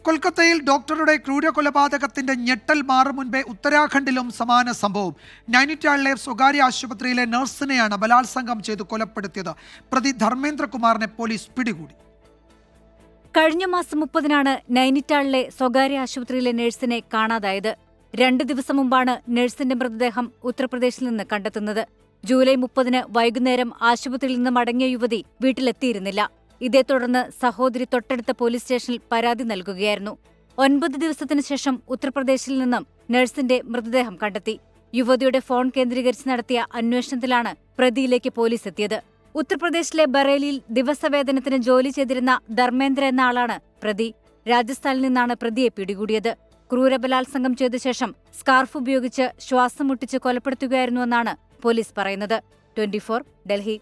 കൊൽക്കത്തയിൽ ഡോക്ടറുടെ ക്രൂരകൊലപാതകത്തിന്റെ ഞെട്ടൽ മാറും മുൻപേ ഉത്തരാഖണ്ഡിലും സമാന സംഭവം. നൈനിറ്റാളിലെ സ്വകാര്യ ആശുപത്രിയിലെ നഴ്സിനെയാണ് ബലാത്സംഗം ചെയ്ത് കൊലപ്പെടുത്തിയത്. പ്രതി ധർമ്മേന്ദ്രകുമാറിനെ പോലീസ് പിടികൂടി. കഴിഞ്ഞ മാസം 30-നാണ് നൈനിറ്റാളിലെ സ്വകാര്യ ആശുപത്രിയിലെ നഴ്സിനെ കാണാതായത്. 2 ദിവസം മുമ്പാണ് നഴ്സിന്റെ മൃതദേഹം ഉത്തർപ്രദേശിൽ നിന്ന് കണ്ടെത്തുന്നത്. ജൂലൈ 30-ന് വൈകുന്നേരം ആശുപത്രിയിൽ നിന്ന് മടങ്ങിയ യുവതി വീട്ടിലെത്തിയിരുന്നില്ല. ഇതേ തുടർന്ന് സഹോദരി തൊട്ടടുത്ത പോലീസ് സ്റ്റേഷനിൽ പരാതി നൽകുകയായിരുന്നു. 9 ദിവസത്തിനു ശേഷം ഉത്തർപ്രദേശിൽ നിന്നും നഴ്സിന്റെ മൃതദേഹം കണ്ടെത്തി. യുവതിയുടെ ഫോൺ കേന്ദ്രീകരിച്ച് നടത്തിയ അന്വേഷണത്തിലാണ് പ്രതിയിലേക്ക് പോലീസ് എത്തിയത്. ഉത്തർപ്രദേശിലെ ബറേലിയിൽ ദിവസവേതനത്തിന് ജോലി ചെയ്തിരുന്ന ധർമ്മേന്ദ്ര എന്ന ആളാണ് പ്രതി. രാജസ്ഥാനിൽ നിന്നാണ് പ്രതിയെ പിടികൂടിയത്. ക്രൂരബലാത്സംഗം ചെയ്ത ശേഷം സ്കാർഫ് ഉപയോഗിച്ച് ശ്വാസം മുട്ടിച്ച് കൊലപ്പെടുത്തുകയായിരുന്നുവെന്നാണ് പോലീസ് പറയുന്നത്. 24 ഡൽഹി.